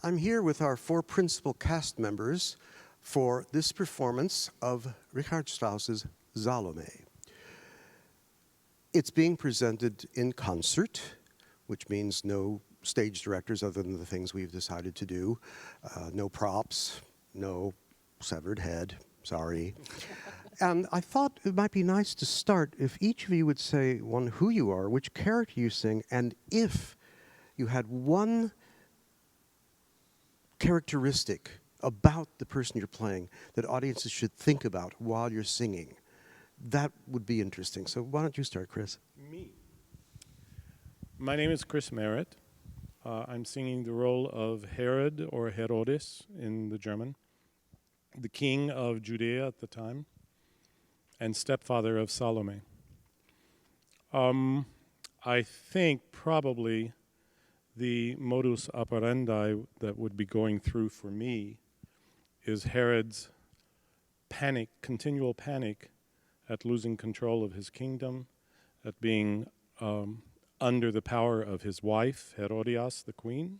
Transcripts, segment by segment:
I'm here with our four principal cast members for this performance of Richard Strauss's Salome. It's being presented in concert, which means no stage directors other than the things we've decided to do, no props, no severed head, sorry. And I thought it might be nice to start if each of you would say, one, who you are, which character you sing, and if you had one characteristic about the person you're playing that audiences should think about while you're singing. That would be interesting. So why don't you start, Chris? Me. My name is Chris Merritt. I'm singing the role of Herod, or Herodes in the German, the king of Judea at the time, and stepfather of Salome. I think probably the modus operandi that would be going through for me is Herod's panic, continual panic at losing control of his kingdom, at being under the power of his wife, Herodias, the queen,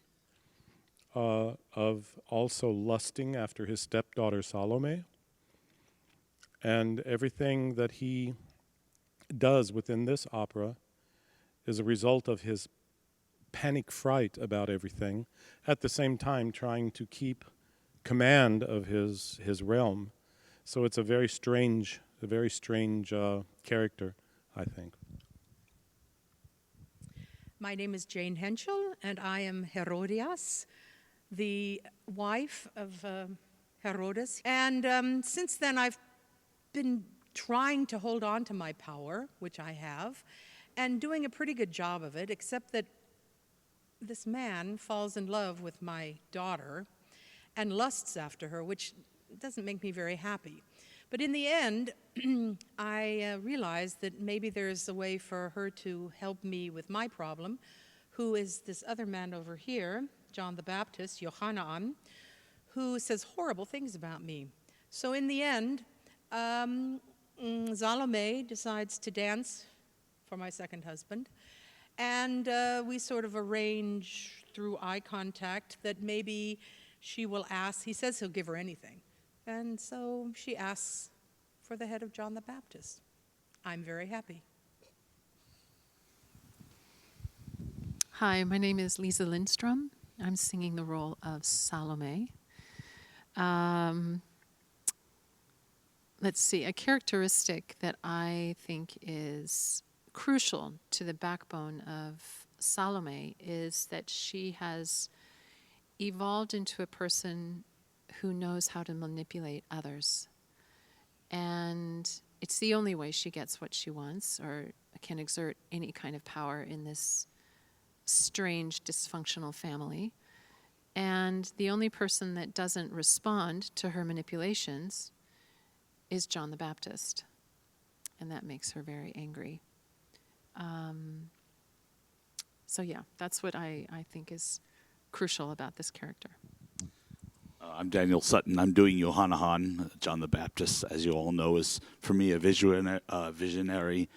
of also lusting after his stepdaughter Salome, and everything that he does within this opera is a result of his panic fright about everything, at the same time trying to keep command of his realm. So it's a very strange character, I think. My name is Jane Henschel, and I am Herodias, the wife of Herodes. And since then, I've been trying to hold on to my power, which I have, and doing a pretty good job of it, except that this man falls in love with my daughter and lusts after her, which doesn't make me very happy. But in the end, I realized that maybe there's a way for her to help me with my problem, who is this other man over here, John the Baptist, Yohanan, who says horrible things about me. So in the end, Salome decides to dance for my second husband, and we sort of arrange through eye contact that maybe she will ask, he says he'll give her anything. And so she asks for the head of John the Baptist. I'm very happy. Hi, my name is Lisa Lindstrom. I'm singing the role of Salome. Let's see, a characteristic that I think is crucial to the backbone of Salome is that she has evolved into a person who knows how to manipulate others. And it's the only way she gets what she wants or can exert any kind of power in this strange, dysfunctional family. And the only person that doesn't respond to her manipulations is John the Baptist. And that makes her very angry. So yeah, that's what I think is crucial about this character. I'm Daniel Sutton. I'm doing Yohanan. John the Baptist, as you all know, is for me a visionary.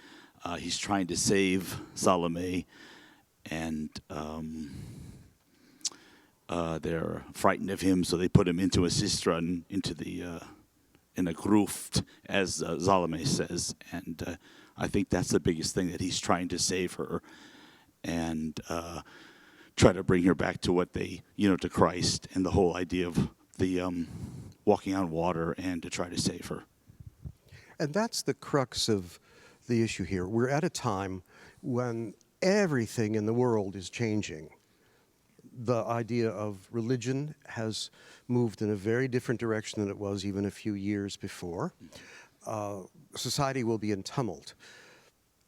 He's trying to save Salome, and they're frightened of him, so they put him into a cistern, in a gruft, as Salome says. And I think that's the biggest thing, that he's trying to save her and try to bring her back to what to Christ, and the whole idea of the walking on water, and to try to save her. And that's the crux of the issue here. We're at a time when everything in the world is changing. The idea of religion has moved in a very different direction than it was even a few years before. Society will be in tumult.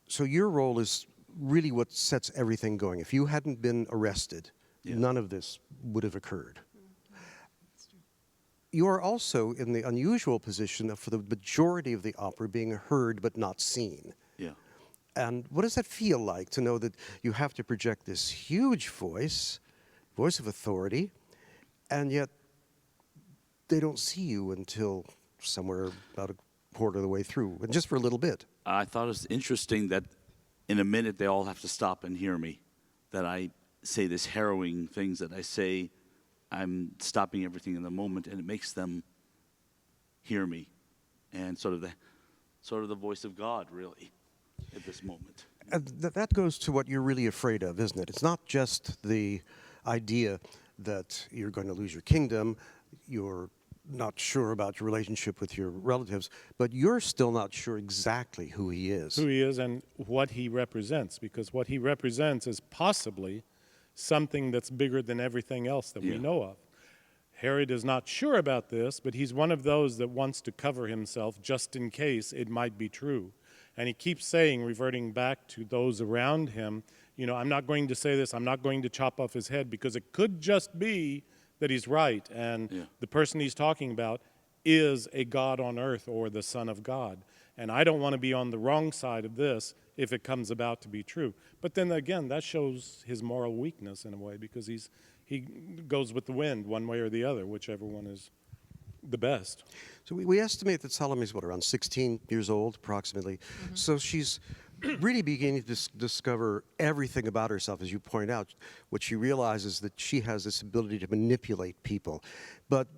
So your role is really what sets everything going. If you hadn't been arrested, none of this would have occurred. You are also in the unusual position of, for the majority of the opera, being heard but not seen. Yeah. And what does that feel like, to know that you have to project this huge voice of authority, and yet they don't see you until somewhere about a quarter of the way through, and just for a little bit? I thought it was interesting that in a minute they all have to stop and hear me, that I say this harrowing things that I say I'm stopping everything in the moment, and it makes them hear me, and sort of the voice of God, really, at this moment. That goes to what you're really afraid of, isn't it? It's not just the idea that you're going to lose your kingdom, you're not sure about your relationship with your relatives, but you're still not sure exactly who he is. Who he is and what he represents, because what he represents is possibly something that's bigger than everything else that we know of. Herod is not sure about this, but he's one of those that wants to cover himself just in case it might be true. And he keeps saying, reverting back to those around him, you know, I'm not going to say this, I'm not going to chop off his head, because it could just be that he's right, and the person he's talking about is a God on earth or the Son of God. And I don't want to be on the wrong side of this if it comes about to be true. But then again, that shows his moral weakness in a way, because he goes with the wind one way or the other, whichever one is the best. So we estimate that Salome's, around 16 years old, approximately. So she's really beginning to discover everything about herself, as you point out. What she realizes that she has this ability to manipulate people. But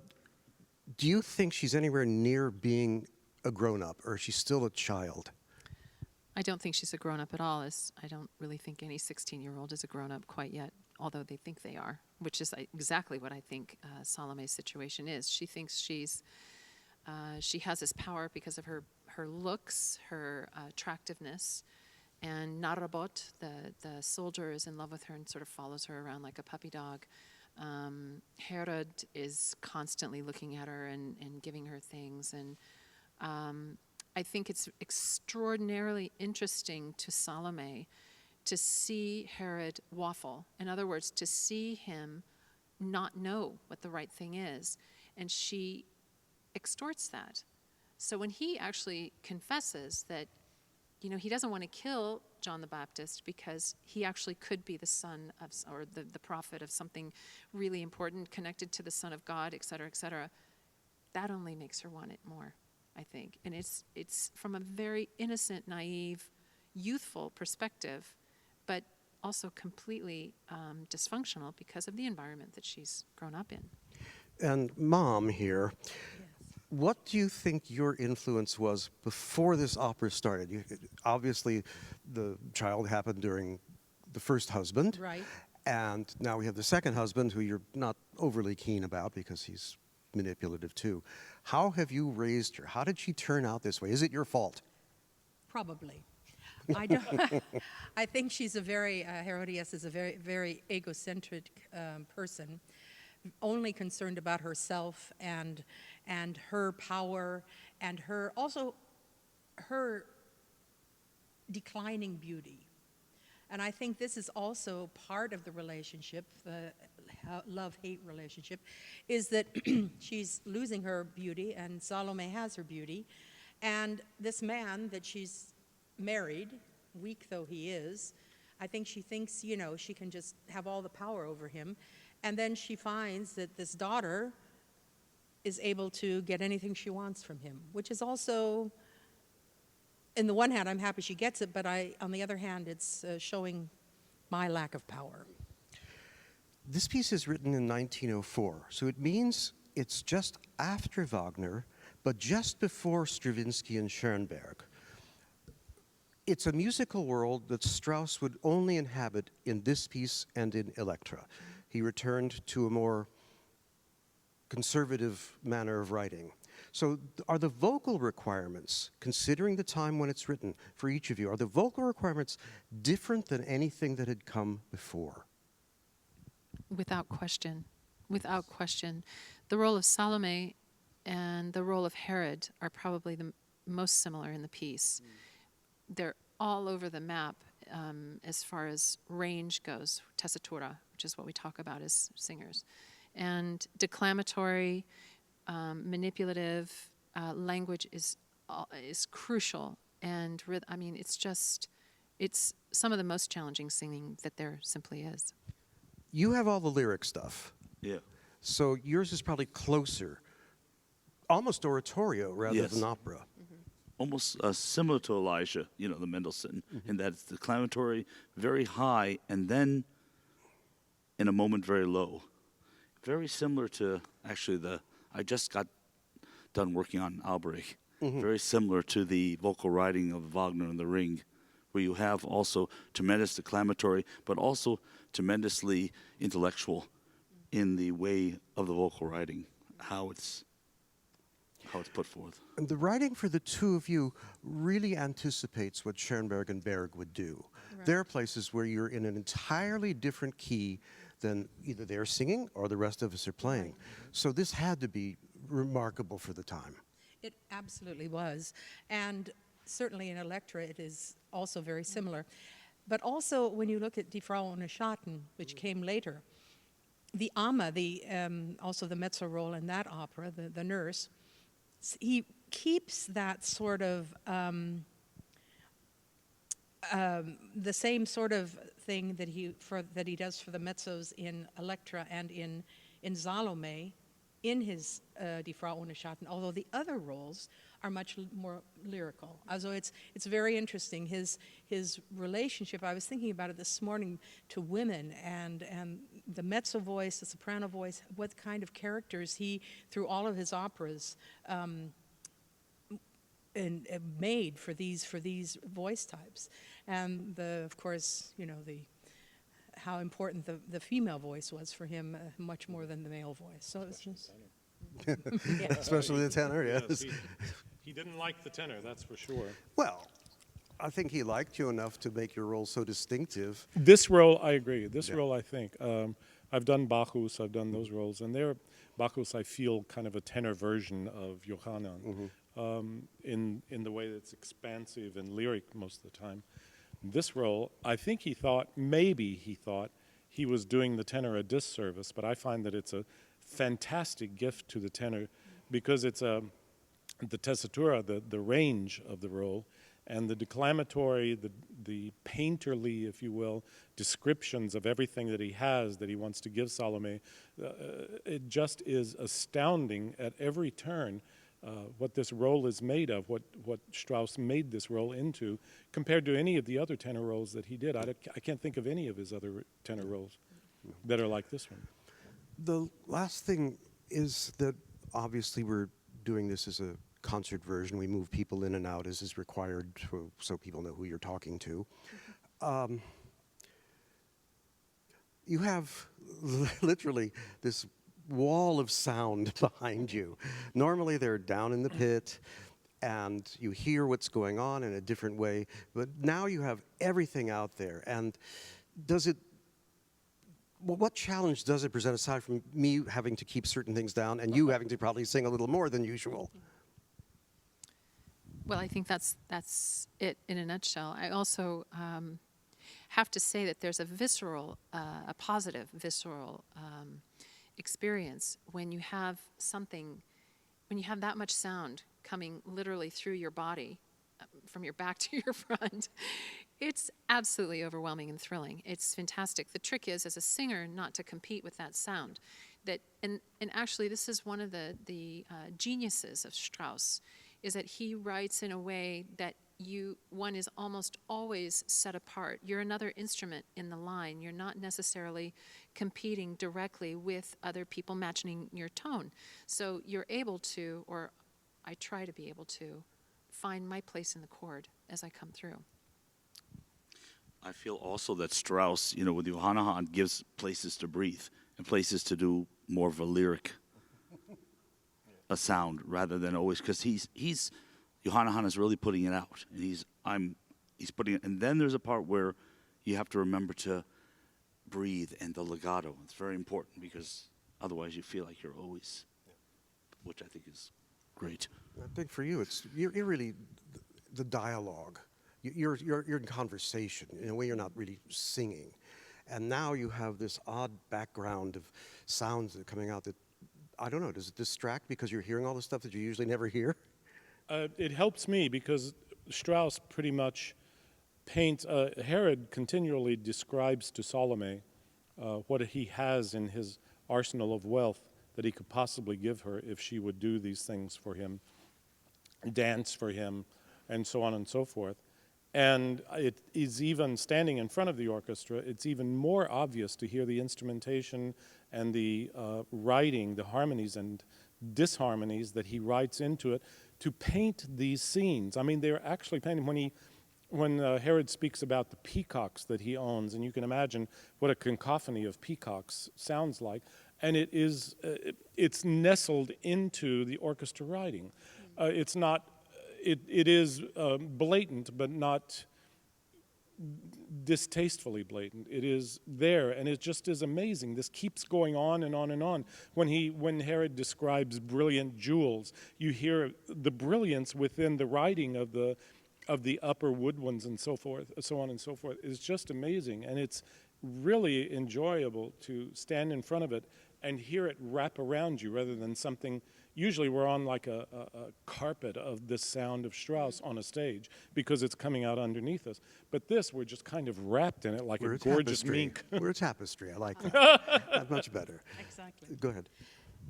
do you think she's anywhere near being a grown-up, or is she still a child? I don't think she's a grown-up at all. I don't really think any 16-year-old is a grown-up quite yet, although they think they are, which is exactly what I think Salome's situation is. She thinks she has this power because of her looks, her attractiveness, and Narabot, the soldier, is in love with her and sort of follows her around like a puppy dog. Herod is constantly looking at her and giving her things, and I think it's extraordinarily interesting to Salome to see Herod waffle. In other words, to see him not know what the right thing is. And she extorts that. So when he actually confesses that, you know, he doesn't want to kill John the Baptist because he actually could be the son of, or the prophet of something really important connected to the Son of God, et cetera, that only makes her want it more, I think. And it's from a very innocent, naive, youthful perspective, but also completely dysfunctional because of the environment that she's grown up in. And Mom here, what do you think your influence was before this opera started? Obviously, the child happened during the first husband. Right. And now we have the second husband, who you're not overly keen about because he's manipulative too. How have you raised her? How did she turn out this way? Is it your fault? Probably. I don't. I think she's a very Herodias is a very, very egocentric person, only concerned about herself and her power and her declining beauty. And I think this is also part of the relationship, the love-hate relationship, is that she's losing her beauty and Salome has her beauty. And this man that she's married, weak though he is, I think she thinks, you know, she can just have all the power over him. And then she finds that this daughter is able to get anything she wants from him, which is also, in the one hand, I'm happy she gets it, but on the other hand, it's showing my lack of power. This piece is written in 1904, so it means it's just after Wagner, but just before Stravinsky and Schoenberg. It's a musical world that Strauss would only inhabit in this piece and in Elektra. He returned to a more conservative manner of writing. So are the vocal requirements, considering the time when it's written for each of you, are the vocal requirements different than anything that had come before? Without question. Without question. The role of Salome and the role of Herod are probably the most similar in the piece. They're all over the map as far as range goes, tessitura, which is what we talk about as singers. And declamatory, manipulative language is crucial. And I mean, it's some of the most challenging singing that there simply is. You have all the lyric stuff. Yeah. So yours is probably closer, almost oratorio rather than opera. Mm-hmm. Almost similar to Elijah, you know, the Mendelssohn, in that it's declamatory, very high, and then in a moment very low. very similar to actually I just got done working on Albrecht. Very similar to the vocal writing of Wagner in The Ring, where you have also tremendous declamatory, but also tremendously intellectual in the way of the vocal writing, how it's put forth. And the writing for the two of you really anticipates what Schoenberg and Berg would do. Right. There are places where you're in an entirely different key than either they're singing or the rest of us are playing. So this had to be remarkable for the time. It absolutely was. And certainly in Elektra, it is also very similar. But also, when you look at Die Frau ohne Schatten, which came later, the Amma, also the mezzo role in that opera, the nurse, he keeps that sort of, the same sort of thing that he does for the mezzos in Elektra and in Salome, in his Die Frau ohne Schatten, although the other roles are much more lyrical. Also, it's very interesting, his relationship, I was thinking about it this morning, to women and the mezzo voice, the soprano voice, what kind of characters he, through all of his operas, made for these voice types. And of course, how important the female voice was for him, much more than the male voice. So it's just, Especially the tenor, yes. He didn't like the tenor, that's for sure. Well, I think he liked you enough to make your role so distinctive. This role, I agree. This Yeah. role, I think. I've done Bacchus, I've done those roles, and Bacchus, I feel, kind of a tenor version of Johannan, in the way that's expansive and lyric most of the time. This role, I think maybe he thought he was doing the tenor a disservice, but I find that it's a fantastic gift to the tenor because it's the tessitura, the range of the role, and the declamatory, the painterly, if you will, descriptions of everything that he has that he wants to give Salome. It just is astounding at every turn what this role is made of, what Strauss made this role into, compared to any of the other tenor roles that he did. I can't think of any of his other tenor roles that are like this one. The last thing is that obviously we're doing this as a concert version. We move people in and out as is required so people know who you're talking to. You have literally this wall of sound behind you. Normally they're down in the pit and you hear what's going on in a different way, but now you have everything out there. And what challenge does it present, aside from me having to keep certain things down and you having to probably sing a little more than usual? Well, I think that's it in a nutshell. I also have to say that there's a positive visceral experience when you have that much sound coming literally through your body, from your back to your front. It's absolutely overwhelming and thrilling. It's fantastic. The trick is, as a singer, not to compete with that sound. And actually, this is one of the geniuses of Strauss, is that he writes in a way that one is almost always set apart. You're another instrument in the line. You're not necessarily competing directly with other people matching your tone. So you're able to, or I try to be able to, find my place in the chord as I come through. I feel also that Strauss, with Johannan, gives places to breathe and places to do more of a lyric, a sound, rather than always, because Johannan is really putting it out, and he's putting it, and then there's a part where you have to remember to breathe, and the legato. It's very important because otherwise you feel like you're always, which I think is great. I think for you, you're really the dialogue. You're in conversation in a way you're not really singing, and now you have this odd background of sounds that are coming out that, I don't know, does it distract because you're hearing all the stuff that you usually never hear? It helps me because Strauss pretty much paints, Herod continually describes to Salome what he has in his arsenal of wealth that he could possibly give her if she would do these things for him, dance for him, and so on and so forth. And it is even standing in front of the orchestra, it's even more obvious to hear the instrumentation and the writing, the harmonies and disharmonies that he writes into it to paint these scenes. I mean, they're actually painted when Herod speaks about the peacocks that he owns, and you can imagine what a cacophony of peacocks sounds like, and it is, it's nestled into the orchestra writing. It's not, it is blatant, but not distastefully blatant. It is there, and it just is amazing. This keeps going on and on and on. When Herod describes brilliant jewels, you hear the brilliance within the writing of the upper woodwinds and so forth, so on and so forth. It's just amazing, and it's really enjoyable to stand in front of it and hear it wrap around you rather than something. Usually we're on like a carpet of this sound of Strauss on a stage because it's coming out underneath us. But this, we're just kind of wrapped in it like a gorgeous mink. We're a tapestry. I like that. That's much better. Exactly. Go ahead.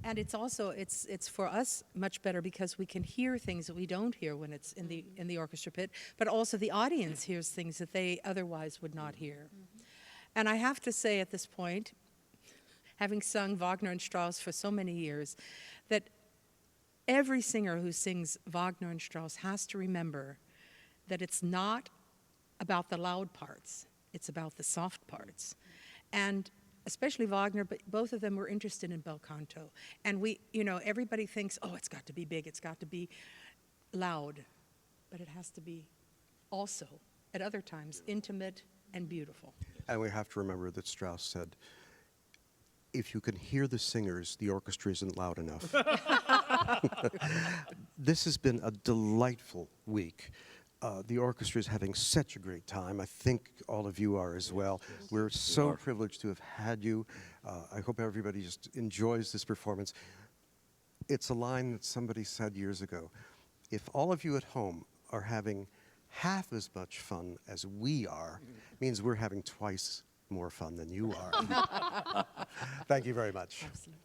And it's also it's for us much better because we can hear things that we don't hear when it's in the orchestra pit, but also the audience hears things that they otherwise would not hear. And I have to say at this point, having sung Wagner and Strauss for so many years, that every singer who sings Wagner and Strauss has to remember that it's not about the loud parts, it's about the soft parts. And especially Wagner, but both of them were interested in bel canto. And everybody thinks, oh, it's got to be big, it's got to be loud, but it has to be also, at other times, intimate and beautiful. And we have to remember that Strauss said, if you can hear the singers, the orchestra isn't loud enough. This has been a delightful week. The orchestra is having such a great time. I think all of you are as well. We're so privileged to have had you. I hope everybody just enjoys this performance. It's a line that somebody said years ago. If all of you at home are having half as much fun as we are, means we're having twice more fun than you are. Thank you very much. Absolutely.